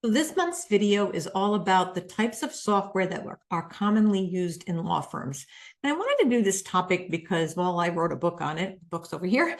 So this month's video is all about the types of software that are commonly used in law firms. And I wanted to do this topic because, well, I wrote a book on it, book's over here.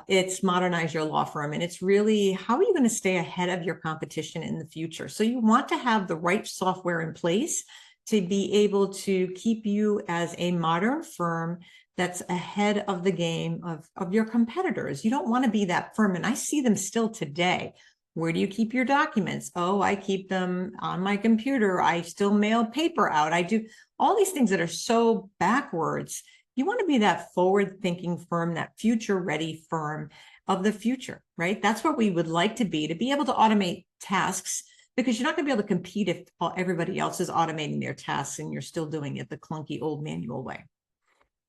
It's Modernize Your Law Firm. And it's really, how are you going to stay ahead of your competition in the future? So you want to have the right software in place to be able to keep you as a modern firm that's ahead of the game of your competitors. You don't want to be that firm. And I see them still today. Where do you keep your documents? Oh, I keep them on my computer. I still mail paper out. I do all these things that are so backwards. You want to be that forward-thinking firm, that future-ready firm of the future, right? That's what we would like to be able to automate tasks, because you're not going to be able to compete if everybody else is automating their tasks and you're still doing it the clunky old manual way.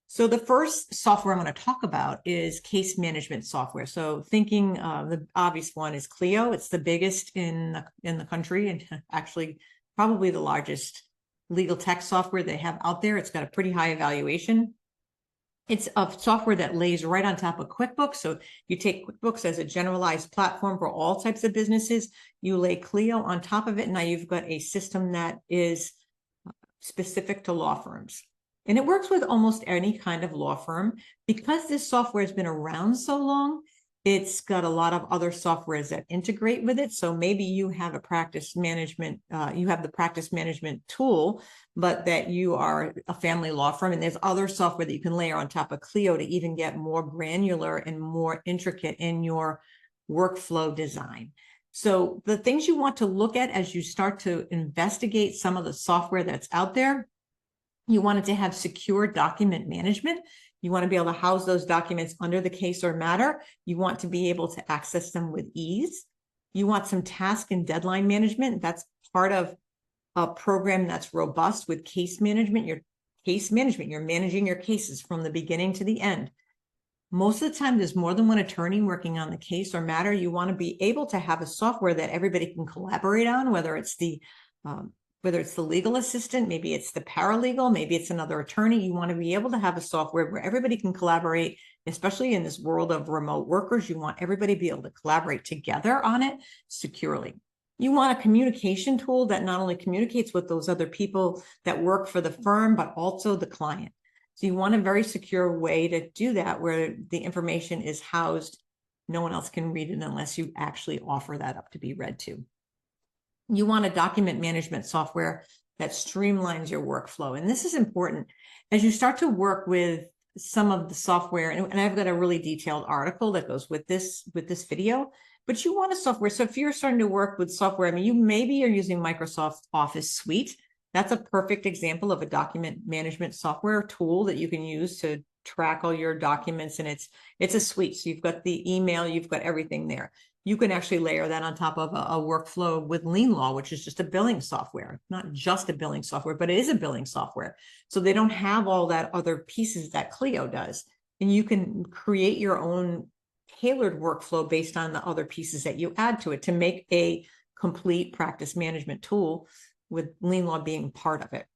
So the first software I'm going to talk about is case management software. So thinking the obvious one is Clio. It's the biggest in the country, and actually probably the largest legal tech software they have out there. It's got a pretty high evaluation. It's a software that lays right on top of QuickBooks. So you take QuickBooks as a generalized platform for all types of businesses. You lay Clio on top of it. Now you've got a system that is specific to law firms. And it works with almost any kind of law firm. Because this software has been around so long, it's got a lot of other softwares that integrate with it. So maybe you have a practice management, you have the practice management tool, but that you are a family law firm, and there's other software that you can layer on top of Clio to even get more granular and more intricate in your workflow design. So the things you want to look at as you start to investigate some of the software that's out there: you want it to have secure document management. You want to be able to house those documents under the case or matter. You want to be able to access them with ease. You want some task and deadline management. That's part of a program that's robust with case management. Your case management, you're managing your cases from the beginning to the end. Most of the time, there's more than one attorney working on the case or matter. You want to be able to have a software that everybody can collaborate on, whether it's the legal assistant, maybe it's the paralegal, maybe it's another attorney. You want to be able to have a software where everybody can collaborate, especially in this world of remote workers. You want everybody to be able to collaborate together on it securely. You want a communication tool that not only communicates with those other people that work for the firm, but also the client. So you want a very secure way to do that, where the information is housed. No one else can read it unless you actually offer that up to be read to. You want a document management software that streamlines your workflow. And this is important as you start to work with some of the software. And I've got a really detailed article that goes with this video, but you want a software. So if you're starting to work with software, I mean, you maybe are using Microsoft Office Suite. That's a perfect example of a document management software tool that you can use to track all your documents. And it's a suite. So you've got the email, you've got everything there. You can actually layer that on top of a workflow with Lien Law, which is just a billing software. Not just a billing software, but it is a billing software. So they don't have all that other pieces that Clio does. And you can create your own tailored workflow based on the other pieces that you add to it to make a complete practice management tool, with Lien Law being part of it.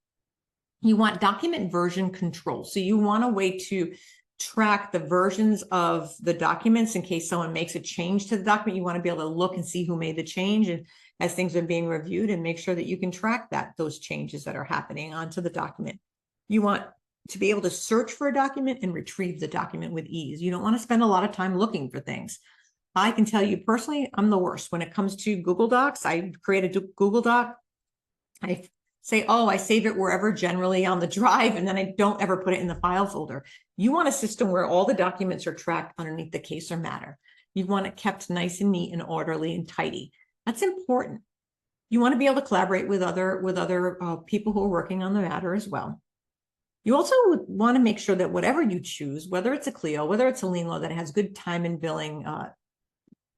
You want document version control. So you want a way to track the versions of the documents in case someone makes a change to the document. You want to be able to look and see who made the change, and as things are being reviewed, and make sure that you can track those changes that are happening onto the document. You want to be able to search for a document and retrieve the document with ease. You don't want to spend a lot of time looking for things. I can tell you personally, I'm the worst when it comes to Google Docs. I create a Google Doc. I say, oh, I save it wherever, generally on the drive, and then I don't ever put it in the file folder. You want a system where all the documents are tracked underneath the case or matter. You want it kept nice and neat and orderly and tidy. That's important. You want to be able to collaborate with other people who are working on the matter as well. You also want to make sure that whatever you choose, whether it's a Clio, whether it's a Lien Law, that has good time and billing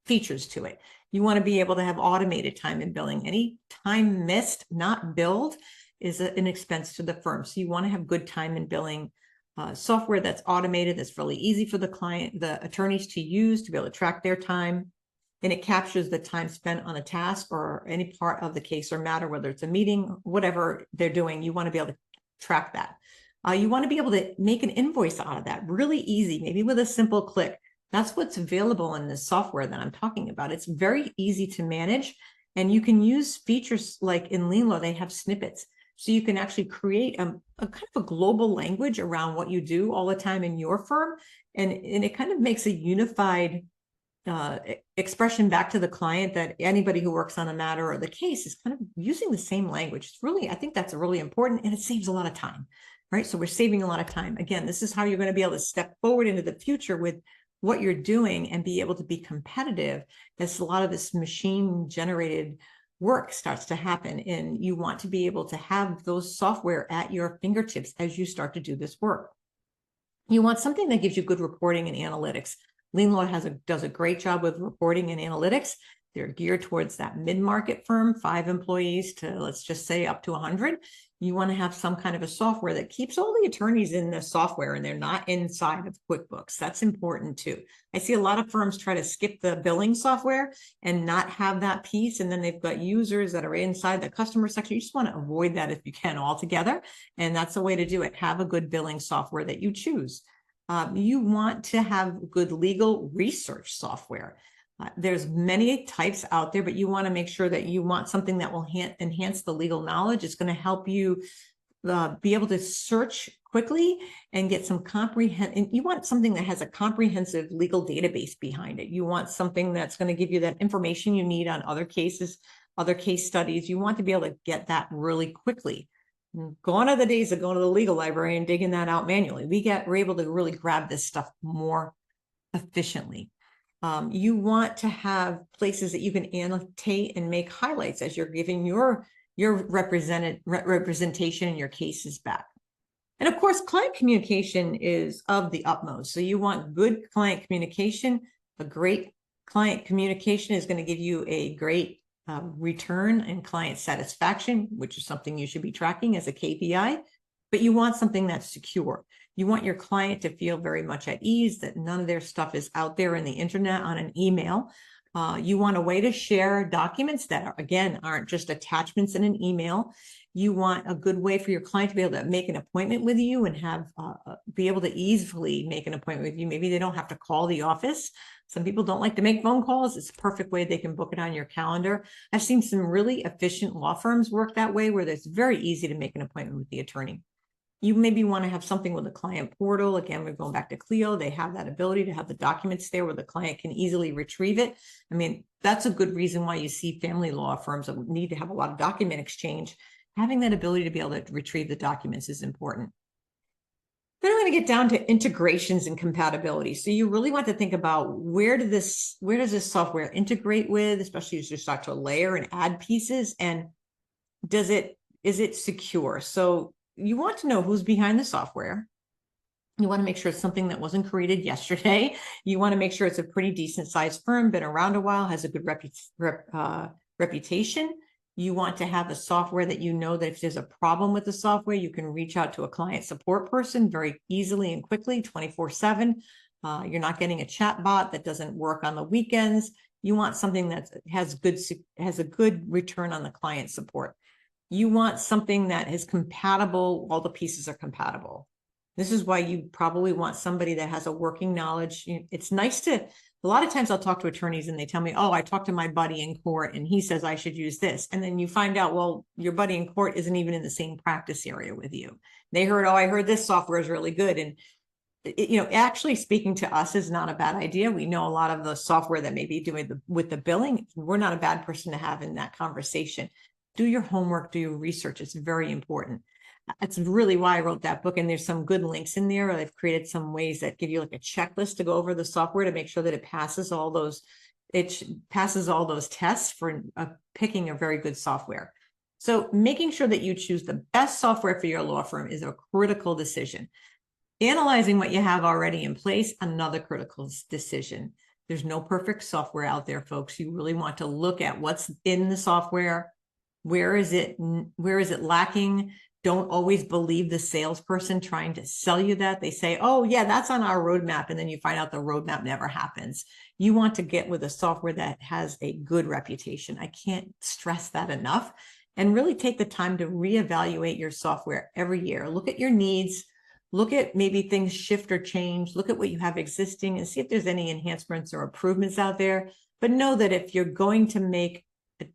features to it. You want to be able to have automated time and billing. Any time missed, not billed, is an expense to the firm. So you want to have good time and billing software that's automated, that's really easy for the client, the attorneys to use, to be able to track their time. And it captures the time spent on a task or any part of the case or matter, whether it's a meeting, whatever they're doing. You want to be able to track that. You want to be able to make an invoice out of that really easy, maybe with a simple click. That's what's available in this software that I'm talking about. It's very easy to manage. And you can use features like in Lean Law, they have snippets. So you can actually create a kind of a global language around what you do all the time in your firm. And it kind of makes a unified expression back to the client that anybody who works on a matter or the case is kind of using the same language. It's really, I think that's really important, and it saves a lot of time, right? So we're saving a lot of time. Again, this is how you're going to be able to step forward into the future with what you're doing and be able to be competitive as a lot of this machine generated work starts to happen. And you want to be able to have those software at your fingertips as you start to do this work. You want something that gives you good reporting and analytics. Lean Law does a great job with reporting and analytics. They're geared towards that mid-market firm, 5 employees to, let's just say, up to 100. You want to have some kind of a software that keeps all the attorneys in the software and they're not inside of QuickBooks. That's important too. I see a lot of firms try to skip the billing software and not have that piece. And then they've got users that are inside the customer section. You just want to avoid that if you can altogether. And that's the way to do it. Have a good billing software that you choose. You want to have good legal research software. There's many types out there, but you want to make sure that you want something that will enhance the legal knowledge. It's going to help you be able to search quickly and get some and you want something that has a comprehensive legal database behind it. You want something that's going to give you that information you need on other cases, other case studies. You want to be able to get that really quickly. Gone are the days of going to the legal library and digging that out manually. We're able to really grab this stuff more efficiently. You want to have places that you can annotate and make highlights as you're giving your representation and your cases back. And of course, client communication is of the utmost. So you want good client communication. A great client communication is going to give you a great return and client satisfaction, which is something you should be tracking as a KPI, but you want something that's secure. You want your client to feel very much at ease that none of their stuff is out there in the internet on an email. You want a way to share documents that again, aren't just attachments in an email. You want a good way for your client to be able to make an appointment with you and have be able to easily make an appointment with you. Maybe they don't have to call the office. Some people don't like to make phone calls. It's a perfect way they can book it on your calendar. I've seen some really efficient law firms work that way where it's very easy to make an appointment with the attorney. You maybe want to have something with a client portal. Again, we're going back to Clio. They have that ability to have the documents there where the client can easily retrieve it. I mean, that's a good reason why you see family law firms that need to have a lot of document exchange. Having that ability to be able to retrieve the documents is important. Then I'm going to get down to integrations and compatibility. So you really want to think about where does this software integrate with, especially as you start to layer and add pieces, and is it secure? So you want to know who's behind the software. You want to make sure it's something that wasn't created yesterday. You want to make sure it's a pretty decent sized firm, been around a while, has a good reputation. You want to have a software that you know that if there's a problem with the software, you can reach out to a client support person very easily and quickly, 24/7. You're not getting a chat bot that doesn't work on the weekends. You want something that has a good return on the client support. You want something that is compatible. All the pieces are compatible. This is why you probably want somebody that has a working knowledge. It's nice to, a lot of times I'll talk to attorneys and they tell me, oh, I talked to my buddy in court and he says I should use this. And then you find out, well, your buddy in court isn't even in the same practice area with you. They heard, oh, I heard this software is really good. And actually speaking to us is not a bad idea. We know a lot of the software that may be doing with the billing. We're not a bad person to have in that conversation. Do your homework, do your research. It's very important. That's really why I wrote that book. And there's some good links in there. I've created some ways that give you like a checklist to go over the software to make sure that it passes all those tests for picking a very good software. So making sure that you choose the best software for your law firm is a critical decision. Analyzing what you have already in place, another critical decision. There's no perfect software out there, folks. You really want to look at what's in the software. Where is it lacking? Don't always believe the salesperson trying to sell you that. They say, oh yeah, that's on our roadmap. And then you find out the roadmap never happens. You want to get with a software that has a good reputation. I can't stress that enough. And really take the time to reevaluate your software every year. Look at your needs. Look at maybe things shift or change. Look at what you have existing and see if there's any enhancements or improvements out there. But know that if you're going to make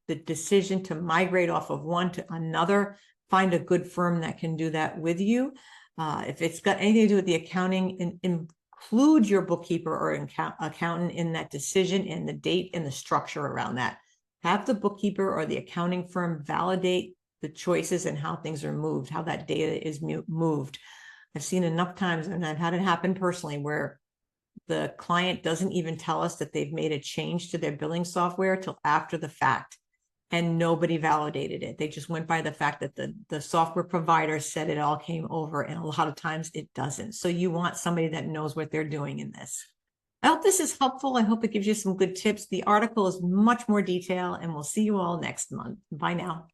the decision to migrate off of one to another, find a good firm that can do that with you. If it's got anything to do with the accounting, include your bookkeeper or accountant in that decision, and the date and the structure around that. Have the bookkeeper or the accounting firm validate the choices and how things are moved, how that data is moved. I've seen enough times, and I've had it happen personally, where the client doesn't even tell us that they've made a change to their billing software till after the fact, and nobody validated it. They just went by the fact that the software provider said it all came over, and a lot of times it doesn't. So you want somebody that knows what they're doing in this. I hope this is helpful. I hope it gives you some good tips. The article is much more detail, and we'll see you all next month. Bye now.